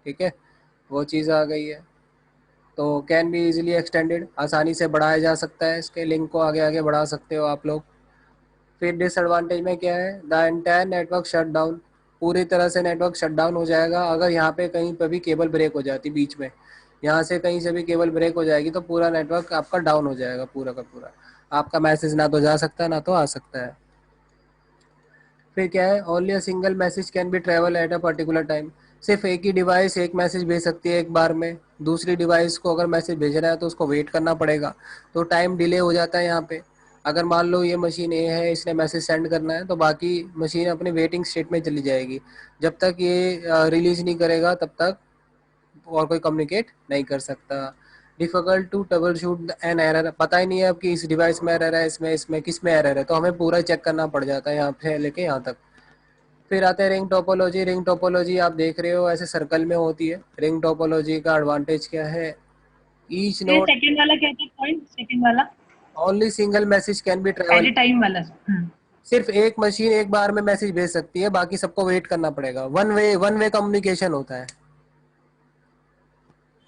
ठीक है, वो चीज़ आ गई है। तो कैन बी इजीली एक्सटेंडेड, आसानी से बढ़ाया जा सकता है, इसके लिंक को आगे आगे बढ़ा सकते हो आप लोग। फिर डिसएडवांटेज में क्या है, the entire network shut down, पूरी तरह से नेटवर्क शट डाउन हो जाएगा। अगर यहाँ पे कहीं पर भी केबल ब्रेक हो जाती बीच में, यहाँ से कहीं से भी केबल ब्रेक हो जाएगी तो पूरा नेटवर्क आपका डाउन हो जाएगा, पूरा का पूरा। आपका मैसेज ना तो जा सकता है ना तो आ सकता है। फिर क्या है, only a single message can B travel at a particular time, सिर्फ एक ही डिवाइस एक मैसेज भेज सकती है एक बार में। दूसरी डिवाइस को अगर मैसेज भेजना है तो उसको वेट करना पड़ेगा, तो टाइम डिले हो जाता है यहाँ पे। अगर मान लो ये मशीन ए है, इसने मैसेज सेंड करना है, तो बाकी मशीन अपने वेटिंग स्टेट में चली जाएगी। जब तक ये रिलीज नहीं करेगा तब तक और कोई कम्युनिकेट नहीं कर सकता। Difficult to troubleshoot an error, पता ही नहीं है अब कि इस डिवाइस में एरर है, इसमें इसमें किस में एरर है, तो हमें पूरा चेक करना पड़ जाता है यहाँ से लेके यहाँ तक। फिर आते हैं रिंग टोपोलॉजी। रिंग टोपोलॉजी आप देख रहे हो ऐसे सर्कल में होती है। रिंग टोपोलॉजी का एडवांटेज क्या है, ईच ये नोड सेकंड वाला क्या था पॉइंट, सेकंड वाला only single message can be at travel, a time वाला। सिर्फ एक मशीन एक बार में मैसेज भेज सकती है, बाकी सबको वेट करना पड़ेगा। वन वे कम्युनिकेशन होता है,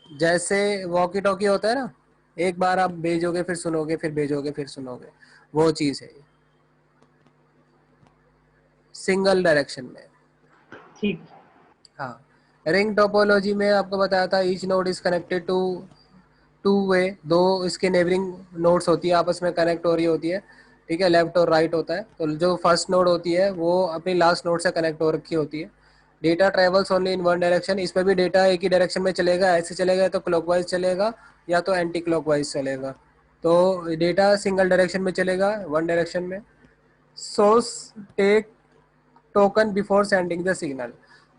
जैसे वॉकी टॉकी होता है ना, एक बार आप भेजोगे फिर सुनोगे, फिर भेजोगे फिर सुनोगे, वो चीज है सिंगल डायरेक्शन में। ठीक। हाँ, रिंग टोपोलॉजी में आपको बताया था each node is connected to two way, दो इसके नेबरिंग नोड्स होती है, आपस में कनेक्ट हो रही होती है। ठीक है, लेफ्ट और राइट होता है, तो जो फर्स्ट नोड होती है वो अपनी लास्ट नोड से कनेक्ट हो रखी होती है। Data travels only in one direction, इसमें भी डेटा एक ही डायरेक्शन में चलेगा, ऐसे चलेगा तो क्लॉकवाइज चलेगा या तो एंटी क्लॉकवाइज चलेगा। तो डेटा सिंगल डायरेक्शन में चलेगा, वन डायरेक्शन में। Source take token before sending the signal,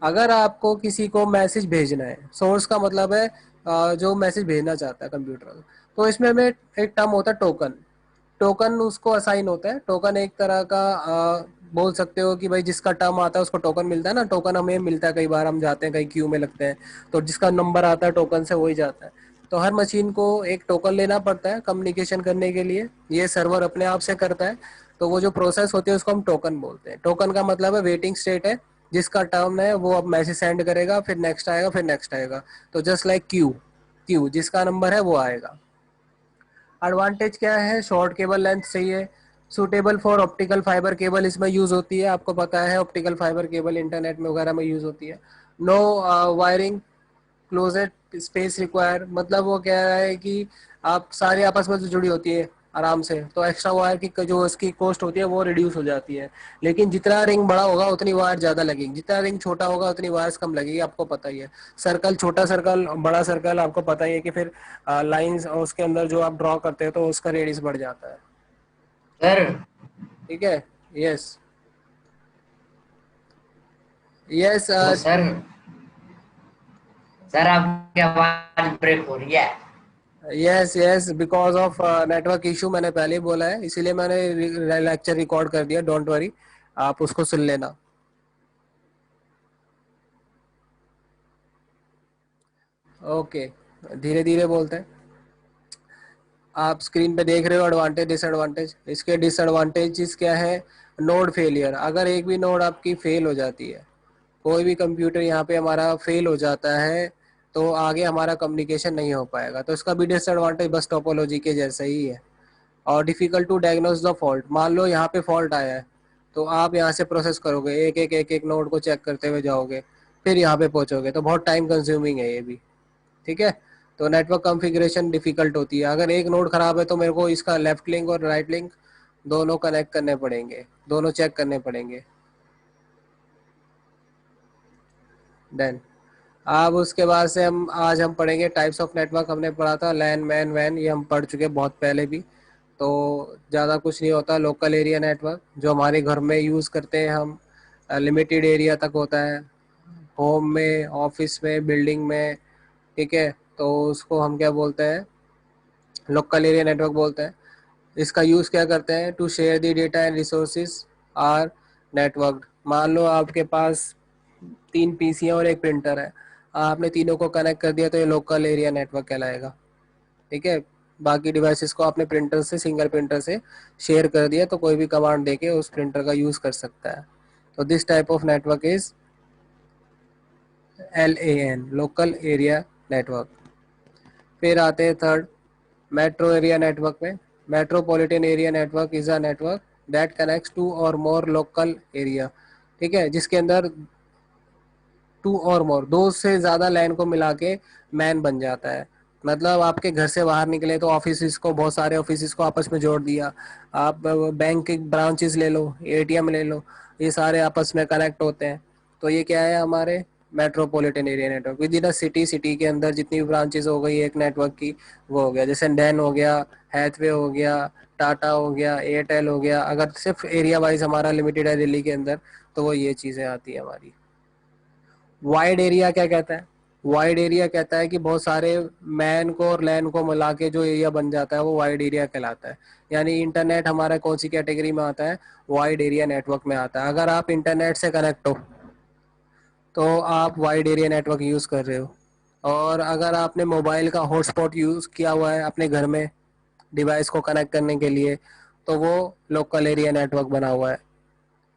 अगर आपको किसी को मैसेज भेजना है, सोर्स का मतलब है जो मैसेज भेजना चाहता है कंप्यूटर, तो इसमें हमें एक टर्म होता है टोकन। टोकन उसको असाइन होता है, टोकन एक तरह का बोल सकते हो कि भाई जिसका टर्म आता है उसको टोकन मिलता है ना, टोकन हमें मिलता है, कई बार हम जाते हैं कहीं क्यू में लगते हैं, तो जिसका नंबर आता है टोकन से वही जाता है। तो हर मशीन को एक टोकन लेना पड़ता है कम्युनिकेशन करने के लिए, ये सर्वर अपने आप से करता है। तो वो जो प्रोसेस होती है उसको हम टोकन बोलते हैं। टोकन का मतलब है वेटिंग स्टेट है, जिसका टर्म है वो अब मैसेज सेंड करेगा, फिर नेक्स्ट आएगा, फिर नेक्स्ट आएगा। तो जस्ट लाइक क्यू, क्यू जिसका नंबर है वो आएगा। एडवांटेज क्या है, शॉर्ट केबल लेंथ चाहिए, suitable for optical fibre cable इसमें यूज होती है, आपको पता है ऑप्टिकल फाइबर केबल इंटरनेट में वगैरह में यूज होती है। No wiring closet space require, मतलब वो क्या है कि आप सारे आपस में तो जुड़ी होती है आराम से, तो एक्स्ट्रा वायर की जो इसकी कॉस्ट होती है वो रिड्यूस हो जाती है। लेकिन जितना रिंग बड़ा होगा उतनी वायर ज्यादा लगेगी, जितना रिंग छोटा होगा उतनी वायर्स कम लगेगी, आपको पता ही है। सर्कल, छोटा सर्कल बड़ा सर्कल, आपको पता ही है कि फिर लाइंस और उसके अंदर जो आप ड्रॉ करते हो तो उसका रेडियस बढ़ जाता है। सर। ठीक है, यस यस तो सर, सर आपकी आवाज ब्रेक हो रही है। Yes yes, because of network issue, मैंने पहले ही बोला है, इसीलिए मैंने लेक्चर रिकॉर्ड कर दिया, डोंट वरी, आप उसको सुन लेना। ओके, धीरे धीरे बोलते हैं। आप स्क्रीन पे देख रहे हो एडवांटेज डिसएडवांटेज, इसके डिसएडवांटेजेस क्या है, नोड फेलियर, अगर एक भी नोड आपकी फेल हो जाती है, कोई भी कंप्यूटर यहाँ पे हमारा फेल हो जाता है, तो आगे हमारा कम्युनिकेशन नहीं हो पाएगा, तो इसका भी डिसएडवांटेज बस टोपोलॉजी के जैसा ही है। और difficult to diagnose the fault, मान लो यहाँ पे फॉल्ट आया है, तो आप यहाँ से प्रोसेस करोगे, एक एक नोड को चेक करते हुए जाओगे, फिर यहाँ पे पहुंचोगे, तो बहुत टाइम कंज्यूमिंग है ये भी। ठीक है, तो नेटवर्क कॉन्फ़िगरेशन डिफिकल्ट होती है, अगर एक नोड खराब है तो मेरे को इसका लेफ्ट लिंक और राइट लिंक दोनों कनेक्ट करने पड़ेंगे, दोनों चेक करने पड़ेंगे। देन अब उसके बाद से हम पढ़ेंगे टाइप्स ऑफ नेटवर्क, हमने पढ़ा था लैन मैन वैन, ये हम पढ़ चुके बहुत पहले भी, तो ज़्यादा कुछ नहीं होता। लोकल एरिया नेटवर्क जो हमारे घर में यूज़ करते हैं हम, लिमिटेड एरिया तक होता है, होम में, ऑफिस में, बिल्डिंग में। ठीक है, तो उसको हम क्या बोलते हैं, लोकल एरिया नेटवर्क बोलते हैं। इसका यूज़ क्या करते हैं, to share the data and resources are network. मान लो आपके पास 3 पीसी और एक प्रिंटर है, आपने तीनों को कनेक्ट कर दिया तो ये लोकल एरिया नेटवर्क कहलाएगा। ठीक है, बाकी डिवाइसेस को आपने प्रिंटर से, सिंगल प्रिंटर से शेयर कर दिया तो कोई भी कमांड देके उस प्रिंटर का यूज़ कर सकता है। तो this type of network is LAN, local area network. फिर आते हैं थर्ड, मेट्रो एरिया नेटवर्क में। Metropolitan area network is a network that connects to और मोर लोकल एरिया, ठीक है, जिसके अंदर टू और मोर, दो से ज़्यादा लाइन को मिला के मैन बन जाता है। मतलब आपके घर से बाहर निकले तो ऑफिस को, बहुत सारे ऑफिस को आपस में जोड़ दिया। आप बैंक के ब्रांचेस ले लो, ATM ले लो, ये सारे आपस में कनेक्ट होते हैं। तो ये क्या है हमारे metropolitan area network. With in a city, city के अंदर जितनी भी ब्रांचेस हो गई एक नेटवर्क की, वो हो गया। जैसे डैन हो गया, हैथवे हो गया, टाटा हो गया, एयरटेल हो गया। अगर सिर्फ एरिया वाइज हमारा लिमिटेड है दिल्ली के अंदर, तो वो ये चीज़ें आती है हमारी। वाइड एरिया क्या कहता है? वाइड एरिया कहता है कि बहुत सारे मैन को और लैन को मिला के जो एरिया बन जाता है वो वाइड एरिया कहलाता है। यानी इंटरनेट हमारा कौन सी कैटेगरी में आता है? वाइड एरिया नेटवर्क में आता है। अगर आप इंटरनेट से कनेक्ट हो तो आप वाइड एरिया नेटवर्क यूज़ कर रहे हो। और अगर आपने मोबाइल का हॉटस्पॉट यूज़ किया हुआ है अपने घर में डिवाइस को कनेक्ट करने के लिए, तो वो लोकल एरिया नेटवर्क बना हुआ है।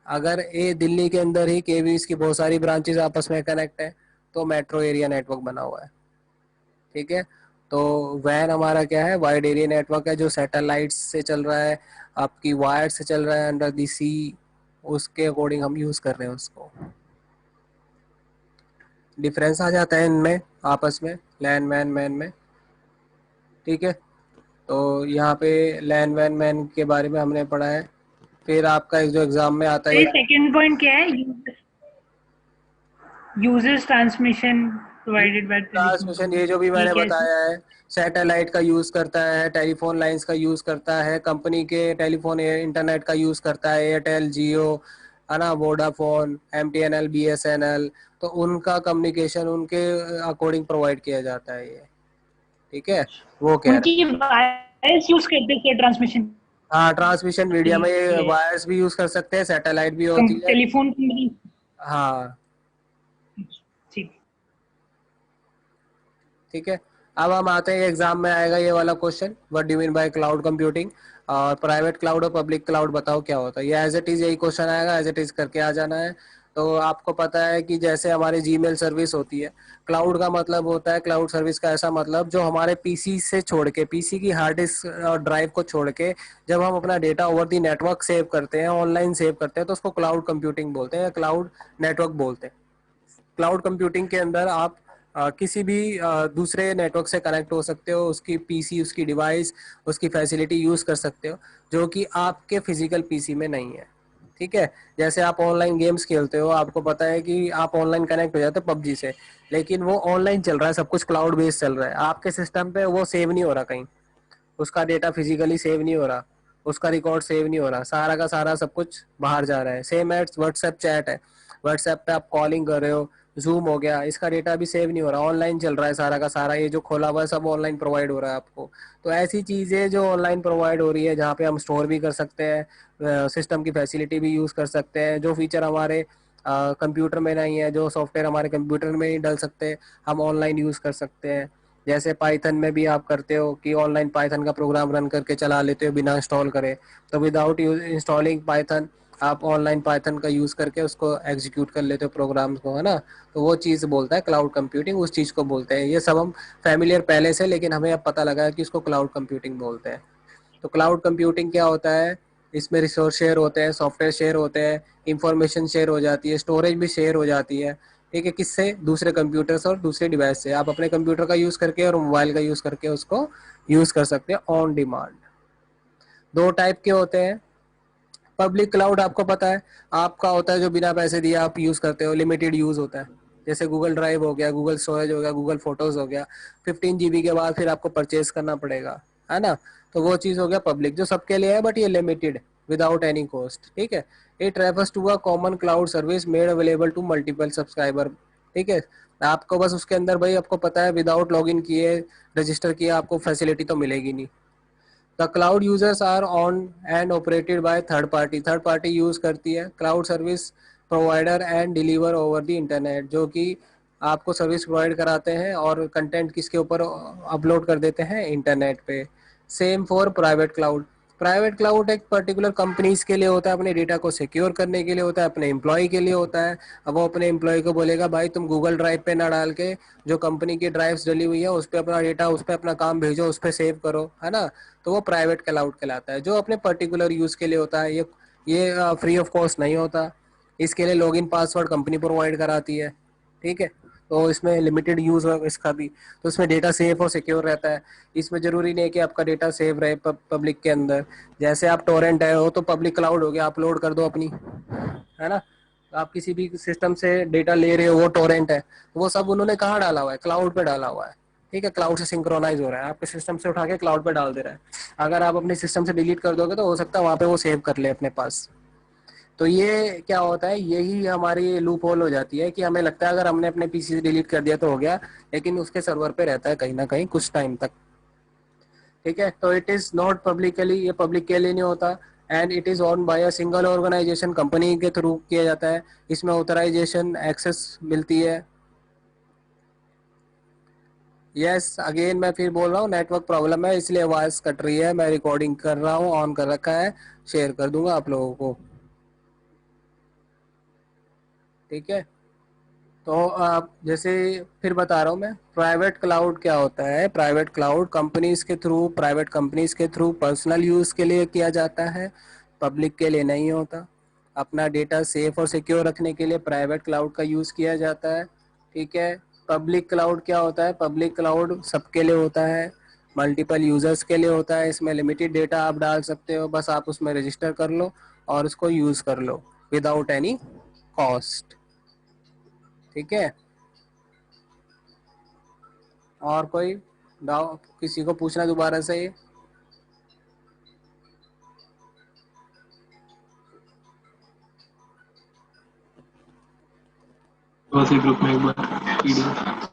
अगर ये दिल्ली के अंदर ही केवीज की बहुत सारी ब्रांचेस आपस में कनेक्ट है, तो मेट्रो एरिया नेटवर्क बना हुआ है, ठीक है। तो वैन हमारा क्या है? वाइड एरिया नेटवर्क है, जो सैटेलाइट से चल रहा है, आपकी वायर से चल रहा है अंडर दी सी, उसके अकॉर्डिंग हम यूज़ कर रहे हैं उसको। डिफरेंस आ जाता है इनमें आपस में, लैन मैन मैन में, ठीक है। तो यहाँ पे लैन वैन मैन के बारे में हमने पढ़ा है। फिर आपका एक जो एग्जाम में आता है, सेकंड पॉइंट क्या है? Users transmission provided by transmission, ये जो भी ये मैंने कैसे? बताया है, सैटेलाइट का यूज़ करता है, टेलीफोन लाइंस का यूज़ करता है, कंपनी के टेलीफोन इंटरनेट का यूज़ करता है, एयरटेल, जियो, है ना, वोडाफोन, MTNL, BSNL। तो उनका कम्युनिकेशन उनके अकॉर्डिंग प्रोवाइड किया जाता है ये, ठीक है। वो कह रहे उनकी वायर्स यूज करते थे ट्रांसमिशन हैं। हाँ, ट्रांसमिशन के मीडिया में लिए, वायर्स भी यूज़ कर सकते हैं, सैटेलाइट भी होती है। Telephone company. हाँ, ठीक। ठीक है। अब हम आते हैं, एग्जाम में आएगा ये वाला question, what do you mean by cloud computing, और प्राइवेट क्लाउड और पब्लिक क्लाउड बताओ क्या होता है। ये एज इट इज यही क्वेश्चन आएगा, एज इट इज करके आ जाना है। तो आपको पता है कि जैसे हमारी जीमेल सर्विस होती है, क्लाउड का मतलब होता है, क्लाउड सर्विस का ऐसा मतलब जो हमारे पीसी से छोड़ के, पीसी की हार्ड डिस्क और ड्राइव को छोड़ के जब हम अपना data over the network save करते हैं, ऑनलाइन सेव करते हैं, तो उसको क्लाउड कंप्यूटिंग बोलते हैं या क्लाउड नेटवर्क बोलते हैं। क्लाउड कंप्यूटिंग के अंदर आप किसी भी दूसरे नेटवर्क से कनेक्ट हो सकते हो, उसकी पीसी, उसकी डिवाइस, उसकी फैसिलिटी यूज़ कर सकते हो, जो कि आपके फिजिकल पीसी में नहीं है, ठीक है। जैसे आप ऑनलाइन गेम्स खेलते हो, आपको पता है कि आप ऑनलाइन कनेक्ट हो जाते हो PUBG से, लेकिन वो ऑनलाइन चल रहा है, सब कुछ क्लाउड बेस्ड चल रहा है, आपके सिस्टम पे वो सेव नहीं हो रहा कहीं, उसका डेटा फिजिकली सेव नहीं हो रहा, उसका रिकॉर्ड सेव नहीं हो रहा, सारा का सारा सब कुछ बाहर जा रहा है। सेम एज व्हाट्सएप चैट है, व्हाट्सएप पे आप कॉलिंग कर रहे हो, जूम हो गया, इसका डेटा भी सेव नहीं हो रहा, ऑनलाइन चल रहा है सारा का सारा, ये जो खोला हुआ है सब ऑनलाइन प्रोवाइड हो रहा है आपको। तो ऐसी चीज़ें जो ऑनलाइन प्रोवाइड हो रही है, जहाँ पे हम स्टोर भी कर सकते हैं, सिस्टम की फैसिलिटी भी यूज़ कर सकते हैं, जो फीचर हमारे कंप्यूटर में नहीं है, जो सॉफ्टवेयर हमारे कंप्यूटर में ही डल सकते हैं, हम ऑनलाइन यूज़ कर सकते हैं। जैसे पाइथन में भी आप करते हो कि ऑनलाइन पाइथन का प्रोग्राम रन करके चला लेते हो बिना इंस्टॉल करे, तो विदाउट इंस्टॉलिंग पाइथन आप ऑनलाइन पाइथन का यूज़ करके उसको एग्जीक्यूट कर लेते हो प्रोग्राम्स को, है ना। तो वो चीज़ बोलता है क्लाउड कंप्यूटिंग, उस चीज़ को बोलते हैं। ये सब हम फैमिलियर पहले से, लेकिन हमें अब पता लगा है कि इसको क्लाउड कंप्यूटिंग बोलते हैं। तो क्लाउड कंप्यूटिंग क्या होता है? इसमें रिसोर्स शेयर होते हैं, सॉफ्टवेयर शेयर होते हैं, इंफॉर्मेशन शेयर हो जाती है, स्टोरेज भी शेयर हो जाती है, ठीक है। किससे? दूसरे कंप्यूटर्स और दूसरे डिवाइस से। आप अपने कंप्यूटर का यूज़ करके और मोबाइल का यूज़ करके उसको यूज़ कर सकते हैं ऑन डिमांड। दो टाइप के होते हैं। पब्लिक क्लाउड आपको पता है, आपका होता है जो बिना पैसे दिए आप यूज़ करते हो, लिमिटेड यूज़ होता है। जैसे गूगल ड्राइव हो गया, गूगल स्टोरेज हो गया, गूगल फोटोज हो गया, 15 GB के बाद फिर आपको परचेज करना पड़ेगा, है ना। तो वो चीज़ हो गया पब्लिक, जो सबके लिए है, बट ये लिमिटेड, विदाउट एनी कॉस्ट, ठीक है। It refers to a common cloud service made available to multiple subscriber, ठीक है। आपको बस उसके अंदर भाई आपको पता है विदाउट लॉगिन किए, रजिस्टर किए, आपको फैसिलिटी तो मिलेगी नहीं। The cloud users are on and operated by third party, third party use करती है cloud service provider and deliver over the internet, जो कि आपको सर्विस प्रोवाइड कराते हैं और कंटेंट किसके ऊपर अपलोड कर देते हैं? इंटरनेट पे। Same for private cloud, private cloud एक पर्टिकुलर कंपनीज के लिए होता है, अपने डेटा को सिक्योर करने के लिए होता है, अपने एम्प्लॉय के लिए होता है। अब वो अपने एम्प्लॉय को बोलेगा भाई तुम गूगल ड्राइव पे ना डाल के जो कंपनी की ड्राइव्स डली हुई है उस पर अपना डेटा, उस पर अपना काम भेजो, उस पर सेव करो, है ना। तो वो प्राइवेट क्लाउड कहलाता है, जो अपने पर्टिकुलर यूज के लिए होता है। ये फ्री ऑफ कॉस्ट नहीं होता। इसके लिए लॉगिन पासवर्ड कंपनी प्रोवाइड कराती है, ठीक है। तो इसमें लिमिटेड यूज है इसका भी, तो इसमें डेटा सेफ और सिक्योर रहता है। इसमें जरूरी नहीं है कि आपका डेटा सेव रहे पब्लिक के अंदर। जैसे आप टोरेंट है हो तो पब्लिक क्लाउड हो गया, अपलोड कर दो अपनी, है ना। आप किसी भी सिस्टम से डेटा ले रहे हो, वो टोरेंट है, वो सब उन्होंने कहाँ डाला हुआ है, क्लाउड पे डाला हुआ है, ठीक है। क्लाउड से सिंक्रोनाइज हो रहा है, आपके सिस्टम से उठा के क्लाउड पे डाल दे रहा है। अगर आप अपने सिस्टम से डिलीट कर दोगे तो हो सकता है वहाँ पे वो सेव कर ले अपने पास। तो ये क्या होता है, यही हमारी लूप होल हो जाती है कि हमें लगता है अगर हमने अपने पीसी से डिलीट कर दिया तो हो गया, लेकिन उसके सर्वर पे रहता है कहीं ना कहीं कुछ टाइम तक, ठीक है। तो इट इज नॉट पब्लिकली, ये पब्लिक के लिए नहीं होता। And it is own by a single organisation, company के थ्रू किया जाता है। इसमें ऑथराइजेशन एक्सेस मिलती है। यस अगेन मैं फिर बोल रहा हूँ, नेटवर्क प्रॉब्लम है इसलिए आवाज कट रही है। मैं रिकॉर्डिंग कर रहा हूँ, ऑन कर रखा है, शेयर कर दूंगा आप लोगों को, ठीक है। तो आप जैसे फिर बता रहा हूँ मैं, प्राइवेट क्लाउड क्या होता है। प्राइवेट क्लाउड कंपनीज के थ्रू, प्राइवेट कंपनीज के थ्रू पर्सनल यूज के लिए किया जाता है, पब्लिक के लिए नहीं होता। अपना डेटा सेफ और सिक्योर रखने के लिए प्राइवेट क्लाउड का यूज किया जाता है, ठीक है। पब्लिक क्लाउड क्या होता है, पब्लिक क्लाउड सबके लिए होता है, मल्टीपल यूजर्स के लिए होता है। इसमें लिमिटेड डेटा आप डाल सकते हो, बस आप उसमें रजिस्टर कर लो और उसको यूज कर लो विदाउट एनी कॉस्ट, ठीक है। और कोई डाउट किसी को पूछना दोबारा से? उसी ग्रुप में एक बार पीडीएफ।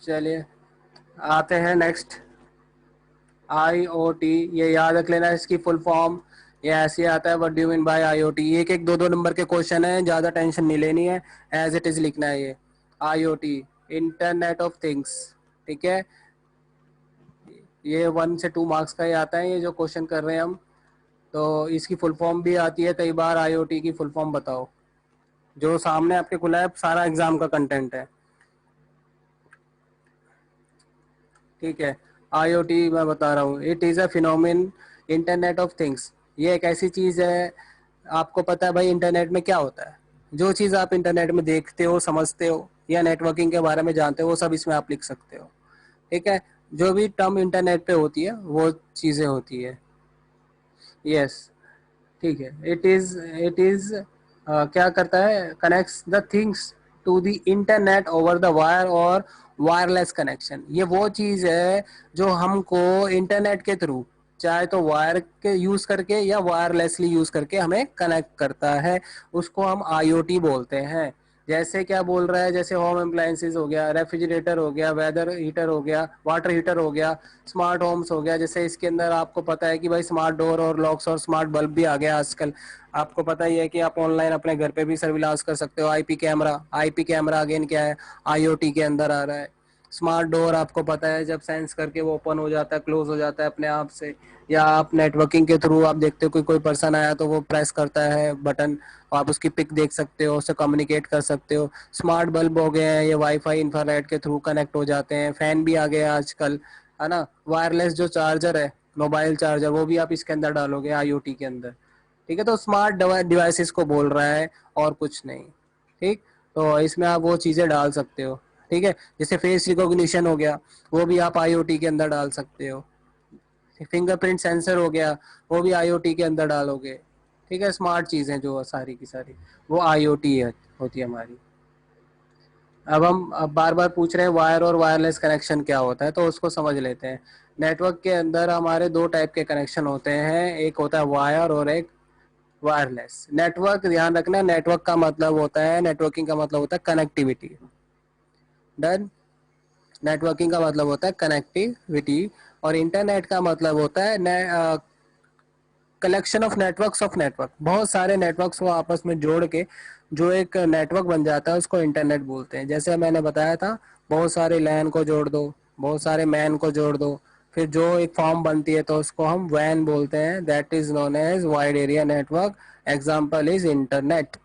चलिए आते हैं नेक्स्ट, IoT। ये याद रख लेना इसकी फुल फॉर्म, ये ऐसे आता है, what do you mean by IoT। एक एक दो दो नंबर के क्वेश्चन है, ज़्यादा टेंशन नहीं लेनी है, एज इट इज लिखना है। ये IoT इंटरनेट ऑफ थिंग्स, ठीक है। ये 1 से 2 मार्क्स का ही आता है, ये जो क्वेश्चन कर रहे हैं हम। तो इसकी फुल फॉर्म भी आती है कई बार, IoT की फुल फॉर्म बताओ। जो सामने आपके खुला है सारा एग्जाम का कंटेंट है, ठीक है। IoT मैं बता रहा हूँ, it is a phenomenon, internet of things. ये एक ऐसी चीज़ है, आपको पता है भाई इंटरनेट में क्या होता है। जो चीज़ आप इंटरनेट में देखते हो, समझते हो या नेटवर्किंग के बारे में जानते हो, वो सब इसमें आप लिख सकते हो, ठीक है। जो भी टर्म इंटरनेट पे होती है वो चीज़ें होती है, यस, ठीक है। इट इज क्या करता है, connects the things to the internet over the wire और वायरलेस कनेक्शन। ये वो चीज है जो हमको इंटरनेट के थ्रू, चाहे तो वायर के यूज करके या वायरलेसली यूज करके हमें कनेक्ट करता है, उसको हम IoT बोलते हैं। जैसे क्या बोल रहा है, जैसे होम अप्लायंसेस हो गया, रेफ्रिजरेटर हो गया, वेदर हीटर हो गया, वाटर हीटर हो गया, स्मार्ट होम्स हो गया। जैसे इसके अंदर आपको पता है कि भाई स्मार्ट डोर और लॉक्स और स्मार्ट बल्ब भी आ गया आजकल। आपको पता ही है कि आप ऑनलाइन अपने घर पे भी सर्विलांस कर सकते हो। IP कैमरा अगेन क्या है, IoT के अंदर आ रहा है। स्मार्ट डोर आपको पता है, जब सेंस करके वो ओपन हो जाता है, क्लोज हो जाता है अपने आप से। या आप नेटवर्किंग के थ्रू आप देखते हो कि कोई पर्सन आया तो वो प्रेस करता है बटन, आप उसकी पिक देख सकते हो, उससे कम्युनिकेट कर सकते हो। स्मार्ट बल्ब हो गए हैं, ये वाईफाई इंफ्रारेड के थ्रू कनेक्ट हो जाते हैं। फैन भी आ गया आजकल, है ना। वायरलेस जो चार्जर है, मोबाइल चार्जर, वो भी आप इसके अंदर डालोगे IoT के अंदर, ठीक है। तो स्मार्ट डिवाइसेस को बोल रहा है और कुछ नहीं, ठीक। तो इसमें आप वो चीज़ें डाल सकते हो, ठीक है। जैसे फेस रिकॉग्निशन हो गया, वो भी आप IoT के अंदर डाल सकते हो। फिंगरप्रिंट सेंसर हो गया, वो भी IoT के अंदर डालोगे, ठीक है। स्मार्ट चीज़ें जो सारी की सारी वो IoT है, होती है हमारी। अब बार बार पूछ रहे हैं वायर और वायरलेस कनेक्शन क्या होता है, तो उसको समझ लेते हैं। नेटवर्क के अंदर हमारे दो टाइप के कनेक्शन होते हैं, एक होता है वायर और एक वायरलेस। नेटवर्क ध्यान रखना, नेटवर्क का मतलब होता है, नेटवर्किंग का मतलब होता है कनेक्टिविटी। डन। नेटवर्किंग का मतलब होता है कनेक्टिविटी, और इंटरनेट का मतलब होता है collection of networks of network. बहुत सारे नेटवर्क्स को आपस में जोड़ के जो एक नेटवर्क बन जाता है उसको इंटरनेट बोलते हैं। जैसे मैंने बताया था, बहुत सारे लैन को जोड़ दो, बहुत सारे मैन को जोड़ दो, फिर जो एक फॉर्म बनती है तो उसको हम वैन बोलते हैं, that is known as wide area network, example is internet.